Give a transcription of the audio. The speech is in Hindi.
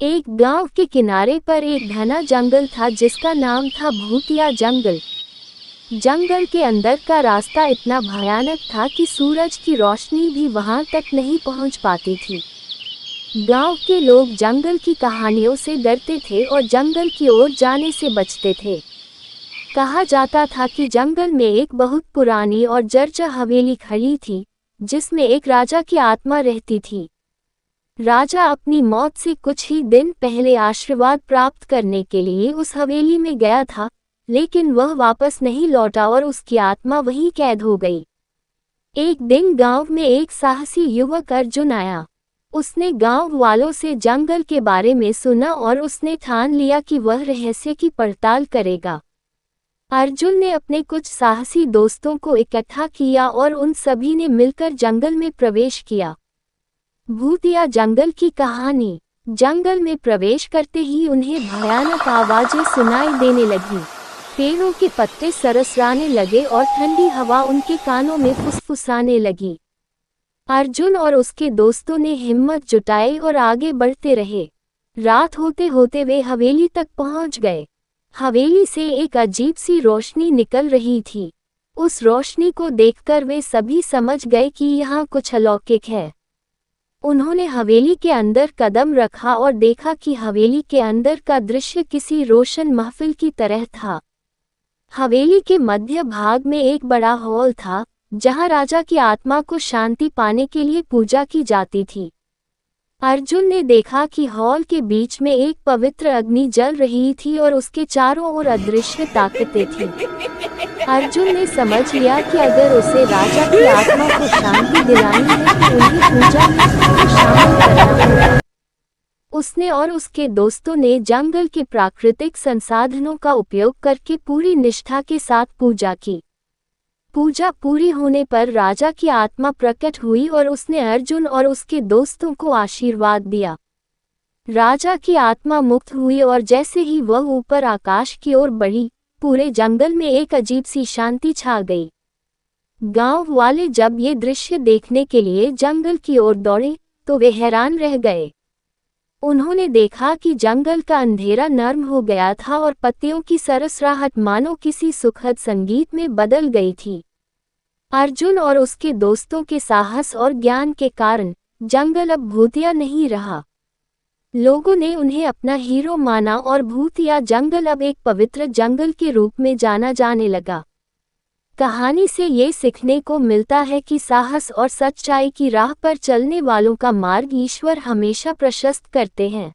एक गांव के किनारे पर एक घना जंगल था जिसका नाम था भूतिया जंगल। जंगल के अंदर का रास्ता इतना भयानक था कि सूरज की रोशनी भी वहां तक नहीं पहुंच पाती थी। गांव के लोग जंगल की कहानियों से डरते थे और जंगल की ओर जाने से बचते थे। कहा जाता था कि जंगल में एक बहुत पुरानी और जर्जर हवेली खड़ी थी, जिसमें एक राजा की आत्मा रहती थी। राजा अपनी मौत से कुछ ही दिन पहले आशीर्वाद प्राप्त करने के लिए उस हवेली में गया था, लेकिन वह वापस नहीं लौटा और उसकी आत्मा वहीं कैद हो गई। एक दिन गांव में एक साहसी युवक अर्जुन आया। उसने गांव वालों से जंगल के बारे में सुना और उसने ठान लिया कि वह रहस्य की पड़ताल करेगा। अर्जुन ने अपने कुछ साहसी दोस्तों को इकट्ठा किया और उन सभी ने मिलकर जंगल में प्रवेश किया। भूतिया जंगल की कहानी। जंगल में प्रवेश करते ही उन्हें भयानक आवाजें सुनाई देने लगी। पेड़ों के पत्ते सरसराने लगे और ठंडी हवा उनके कानों में फुसफुसाने लगी। अर्जुन और उसके दोस्तों ने हिम्मत जुटाई और आगे बढ़ते रहे। रात होते होते वे हवेली तक पहुंच गए। हवेली से एक अजीब सी रोशनी निकल रही थी। उस रोशनी को देखकर वे सभी समझ गए कि यहाँ कुछ अलौकिक है। उन्होंने हवेली के अंदर कदम रखा और देखा कि हवेली के अंदर का दृश्य किसी रोशन महफिल की तरह था। हवेली के मध्य भाग में एक बड़ा हॉल था, जहां राजा की आत्मा को शांति पाने के लिए पूजा की जाती थी। अर्जुन ने देखा कि हॉल के बीच में एक पवित्र अग्नि जल रही थी और उसके चारों ओर अदृश्य ताकतें थीं। अर्जुन ने समझ लिया कि अगर उसे राजा की आत्मा को शांति दिलानी है तो उन्हें पूजा में शामिल करना होगा। उसने और उसके दोस्तों ने जंगल के प्राकृतिक संसाधनों का उपयोग करके पूरी निष्ठा के साथ पूजा की। पूजा पूरी होने पर राजा की आत्मा प्रकट हुई और उसने अर्जुन और उसके दोस्तों को आशीर्वाद दिया। राजा की आत्मा मुक्त हुई और जैसे ही वह ऊपर आकाश की ओर बढ़ी, पूरे जंगल में एक अजीब सी शांति छा गई। गांव वाले जब ये दृश्य देखने के लिए जंगल की ओर दौड़े तो वे हैरान रह गए। उन्होंने देखा कि जंगल का अंधेरा नर्म हो गया था और पत्तियों की सरसराहट मानो किसी सुखद संगीत में बदल गई थी। अर्जुन और उसके दोस्तों के साहस और ज्ञान के कारण जंगल अब भूतिया नहीं रहा। लोगों ने उन्हें अपना हीरो माना और भूतिया जंगल अब एक पवित्र जंगल के रूप में जाना जाने लगा। कहानी से ये सीखने को मिलता है कि साहस और सच्चाई की राह पर चलने वालों का मार्ग ईश्वर हमेशा प्रशस्त करते हैं।